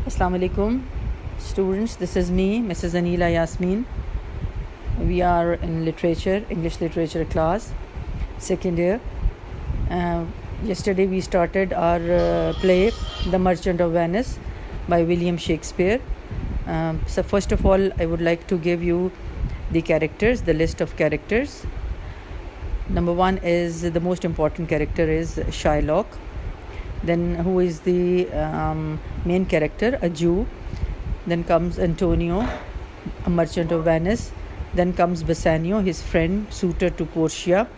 Assalamu alaikum, students. This is me, Mrs. Anila Yasmin. We are in English literature class, second year. Yesterday we started our play, The Merchant of Venice by William Shakespeare. So first of all, I would like to give you the characters, the list of characters. Number one is the most important character is Shylock. Then who is the main character, a Jew. Then comes Antonio, a merchant of Venice. Then comes Bassanio, his friend, suitor to Portia.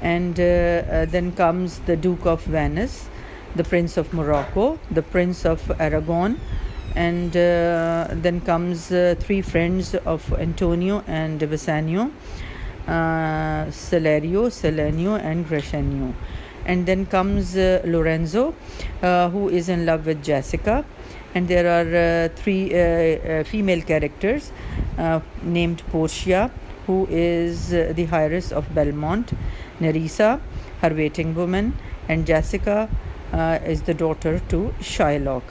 And then comes the Duke of Venice, the Prince of Morocco, the Prince of Aragon. And then comes three friends of Antonio and Bassanio, Salenio and Grescenio. And then comes Lorenzo, who is in love with Jessica. And there are three female characters named Portia, who is the heiress of Belmont, Nerissa, her waiting woman, and Jessica is the daughter to Shylock.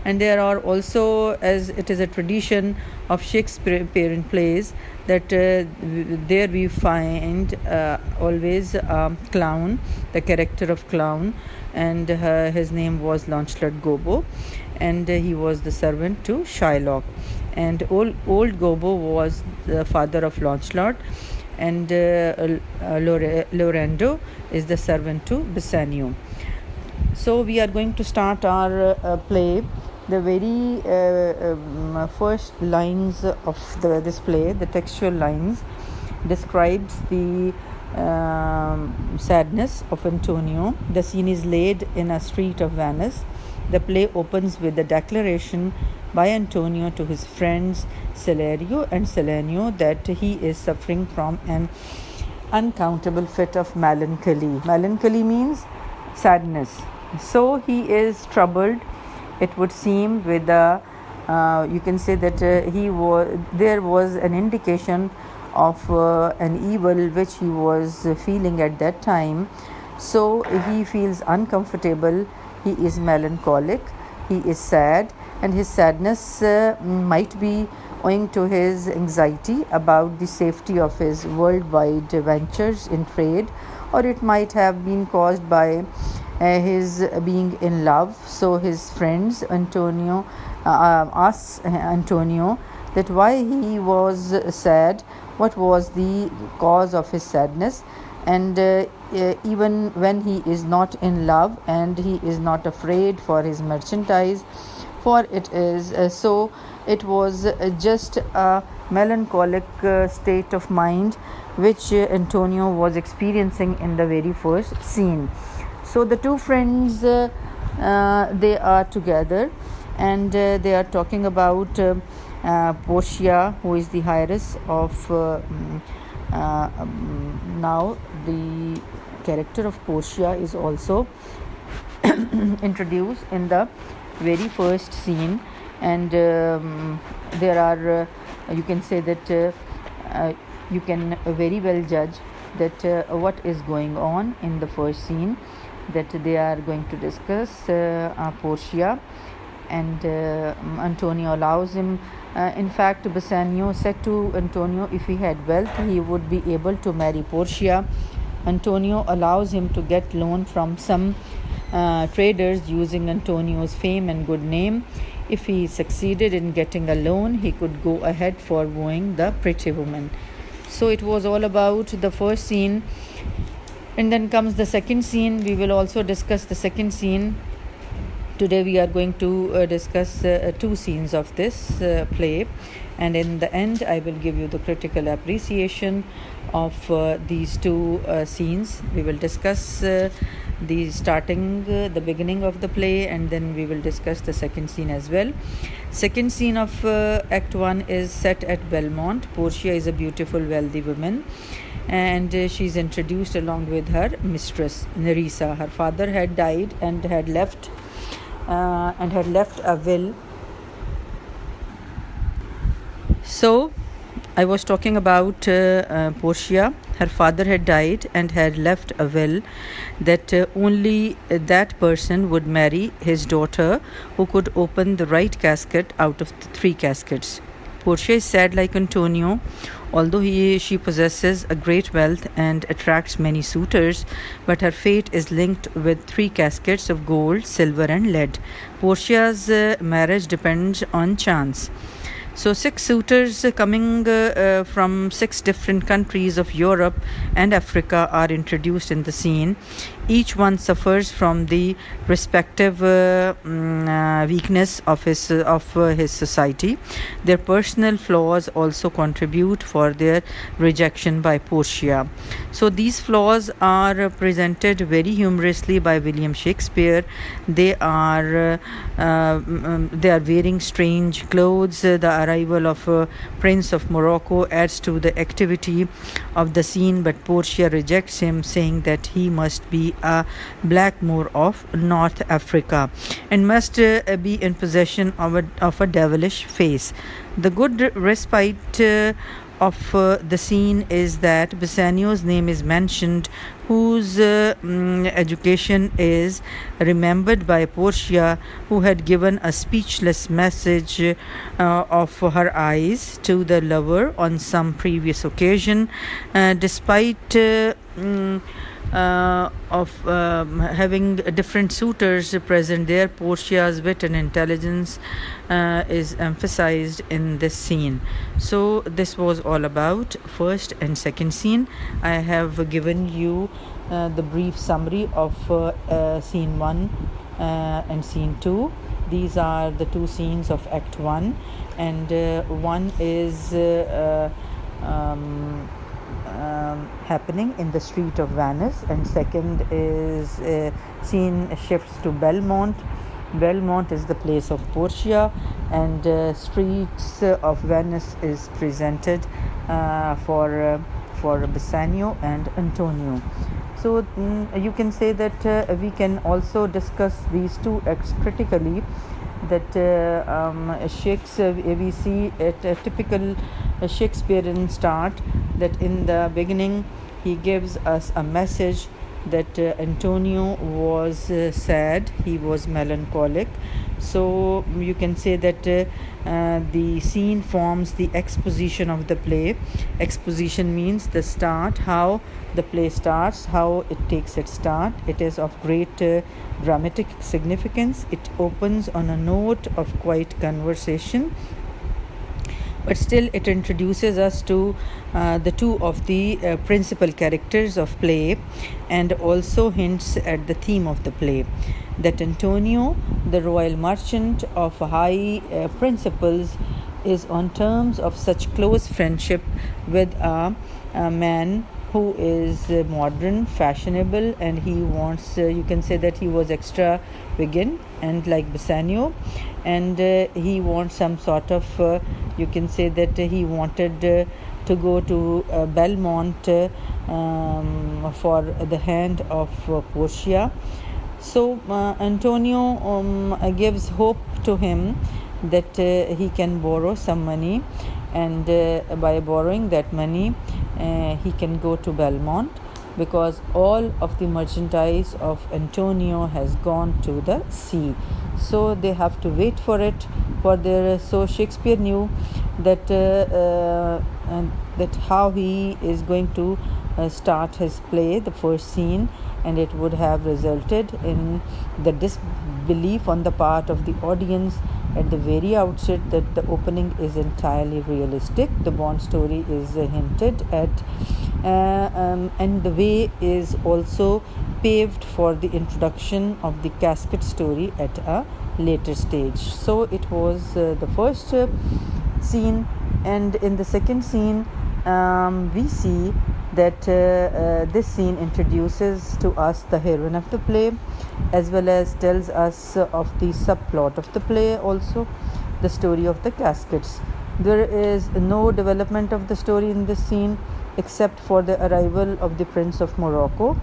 And there are also, as it is a tradition of Shakespearean plays, that there we find always a clown, the character of clown, and his name was Launcelot Gobbo, and he was the servant to Shylock. And old Gobbo was the father of Launcelot, and Lorendo is the servant to Bassanio. So we are going to start our play. The very first lines of this play, the textual lines, describes the sadness of Antonio. The scene is laid in a street of Venice. The play opens with the declaration by Antonio to his friends Salenio and Salenio that he is suffering from an uncountable fit of melancholy. Melancholy means sadness. So he is troubled, it would seem, with you can say that there was an indication of an evil which he was feeling at that time. So he feels uncomfortable, he is melancholic, he is sad, and his sadness might be owing to his anxiety about the safety of his worldwide ventures in trade, or it might have been caused by his being in love. So his friends Antonio asks Antonio that why he was sad, what was the cause of his sadness, and even when he is not in love and he is not afraid for his merchandise, for it is so it was just a melancholic state of mind which Antonio was experiencing in the very first scene. So the two friends, they are together, and they are talking about Portia, who is the heiress of now the character of Portia is also introduced in the very first scene. And there are you can say that you can very well judge that what is going on in the first scene, that they are going to discuss Portia, and Antonio allows him. In fact, Bassanio said to Antonio if he had wealth he would be able to marry Portia. Antonio allows him to get loan from some traders using Antonio's fame and good name. If he succeeded in getting a loan, he could go ahead for wooing the pretty woman. So it was all about the first scene. And then comes the second scene. We will also discuss the second scene. Today we are going to discuss two scenes of this play, and in the end I will give you the critical appreciation of these two scenes. We will discuss the beginning of the play, and then we will discuss the second scene as well. Second scene of Act 1 is set at Belmont. Portia is a beautiful, wealthy woman, and she is introduced along with her mistress Nerissa. Her father had died and had left a will. So I was talking about Portia. Her father had died and had left a will that only that person would marry his daughter who could open the right casket out of the three caskets. Portia is sad like Antonio, although she possesses a great wealth and attracts many suitors, but her fate is linked with three caskets of gold, silver, and lead. Portia's marriage depends on chance. So 6 suitors coming from 6 different countries of Europe and Africa are introduced in the scene. Each one suffers from the respective weakness of his society. Their personal flaws also contribute for their rejection by Portia. So these flaws are presented very humorously by William Shakespeare. They are wearing strange clothes. The arrival of Prince of Morocco adds to the activity of the scene, but Portia rejects him, saying that he must be a blackamoor of North Africa and must be in possession of a devilish face. The good respite of the scene is that Bassanio's name is mentioned, whose education is remembered by Portia, who had given a speechless message of her eyes to the lover on some previous occasion. Despite having different suitors present there, Portia's wit and intelligence is emphasized in this scene. So this was all about first and second scene. I have given you the brief summary of scene 1 and scene 2. These are the 2 scenes of Act 1, and one is happening in the street of Venice, and second is scene shifts to Belmont. Belmont is the place of Portia, and streets of Venice is presented for Bassanio and Antonio. So you can say that we can also discuss these 2 acts critically. That Shakespeare, we see at a typical Shakespearean start, that in the beginning he gives us a message that Antonio was sad, he was melancholic. So you can say that the scene forms the exposition of the play. Exposition means the start, how the play starts, how it takes its start. It is of great dramatic significance. It opens on a note of quiet conversation, but still it introduces us to the 2 of the principal characters of play, and also hints at the theme of the play, that Antonio, the royal merchant of high principles, is on terms of such close friendship with a man who is modern, fashionable, and he wants, you can say that he was extravagant and like Bassanio, and he wants some sort of, you can say that he wanted to go to Belmont for the hand of Portia. So Antonio gives hope to him that he can borrow some money, and by borrowing that money he can go to Belmont, because all of the merchandise of Antonio has gone to the sea. So they have to wait for it for their. So Shakespeare knew that that how he is going to start his play, the first scene, and it would have resulted in the disbelief on the part of the audience at the very outset that the opening is entirely realistic. The Bond story is hinted at, and the way is also paved for the introduction of the casket story at a later stage. So it was the first scene, and in the second scene we see that this scene introduces to us the heroine of the play, as well as tells us of the subplot of the play, also the story of the caskets. There is no development of the story in this scene except for the arrival of the Prince of Morocco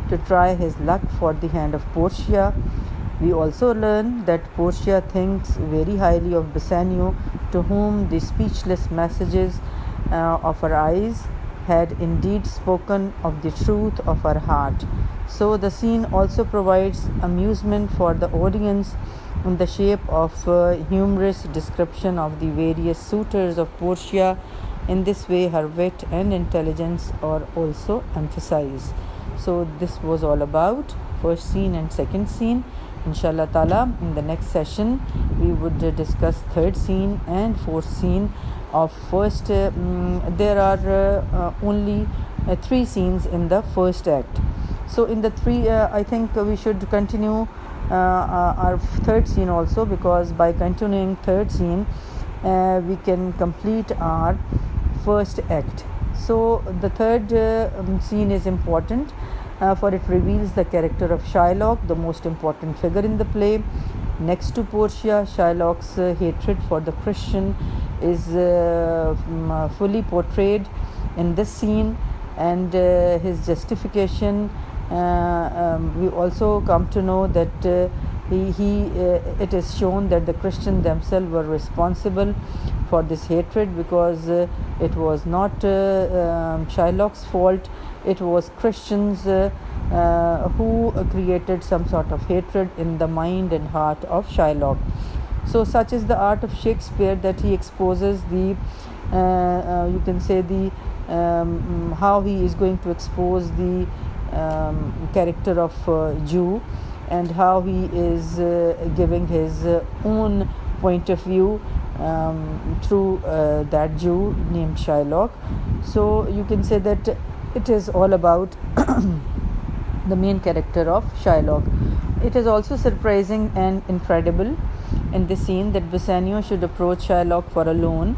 to try his luck for the hand of Portia. We also learn that Portia thinks very highly of Bassanio, to whom the speechless messages of her eyes had indeed spoken of the truth of her heart. So the scene also provides amusement for the audience in the shape of humorous description of the various suitors of Portia. In this way, her wit and intelligence are also emphasized. So this was all about first scene and second scene. Inshallah ta'ala, in the next session we would discuss third scene and fourth scene of first. There are only 3 scenes in the first act. So in the 3, I think we should continue our third scene also, because by continuing third scene we can complete our first act. So the third scene is important, for it reveals the character of Shylock, the most important figure in the play. Next to Portia, Shylock's hatred for the Christian is fully portrayed in this scene, and his justification. We also come to know that it is shown that the Christians themselves were responsible for this hatred, because it was not Shylock's fault. It was Christians who created some sort of hatred in the mind and heart of Shylock. So such is the art of Shakespeare, that he exposes the you can say the how he is going to expose the character of Jew, and how he is giving his own point of view through that Jew named Shylock. So you can say that it is all about the main character of Shylock. It is also surprising and incredible in this scene that Bassanio should approach Shylock for a loan.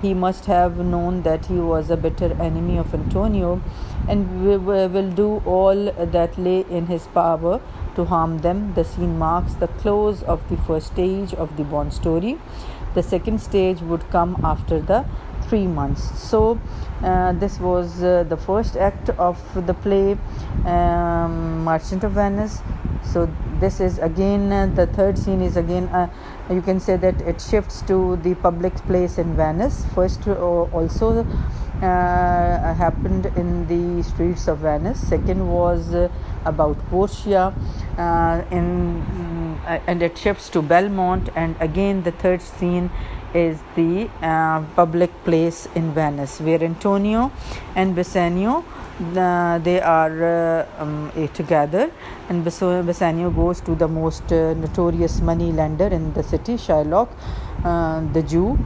He must have known that he was a bitter enemy of Antonio, and will do all that lay in his power to harm them. The scene marks the close of the first stage of the Bond story. The second stage would come after the 3 months. So this was the first act of the play Merchant of Venice. So this is again the third scene is again you can say that it shifts to the public place in Venice. First also happened in the streets of Venice. Second was about Portia, and it shifts to Belmont. And again the third scene is the public place in Venice, where Antonio and Bassanio they are together, and Bassanio goes to the most notorious money lender in the city, Shylock, the Jew,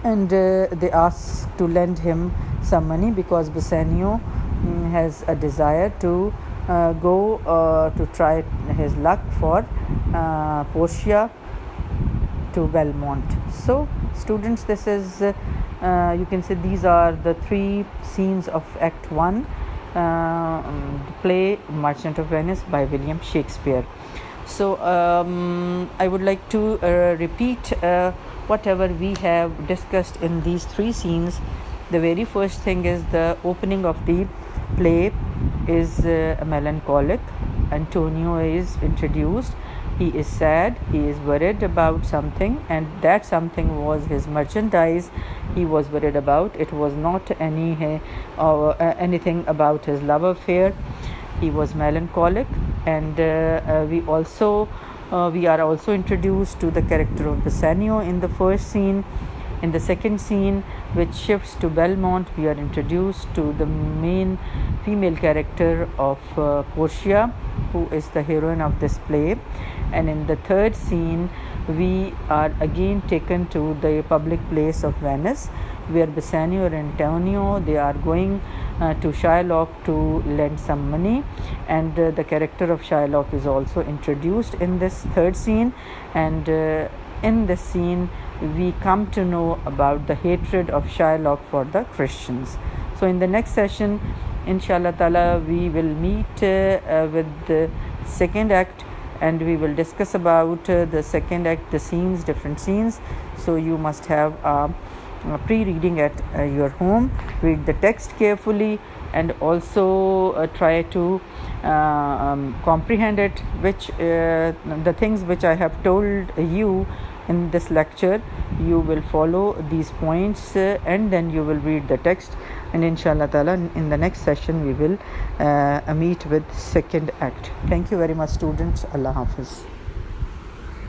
and they ask to lend him some money, because Bassanio has a desire to go to try his luck for Portia to Belmont. So students, this is you can say these are the 3 scenes of Act 1, play Merchant of Venice by William Shakespeare. So I would like to repeat whatever we have discussed in these 3 scenes. The very first thing is the opening of the play is melancholic. Antonio is introduced. He is sad, he is worried about something, and that something was his merchandise he was worried about. It was not anything about his love affair. He was melancholic, and we are also introduced to the character of Bassanio in the first scene. In the second scene, which shifts to Belmont, we are introduced to the main female character of Portia, who is the heroine of this play. And in the third scene, we are again taken to the public place of Venice, where Bassanio and Antonio, they are going to Shylock to lend some money, and the character of Shylock is also introduced in this third scene. And in this scene, we come to know about the hatred of Shylock for the Christians. So in the next session, inshallah ta'ala, we will meet with the second act, and we will discuss about the second act, the scenes, different scenes. So you must have pre-reading at your home. Read the text carefully, and also try to comprehend it, which the things which I have told you in this lecture, you will follow these points, and then you will read the text. and inshallah ta'ala in the next session we will meet with second act. Thank you very much students. Allah Hafiz.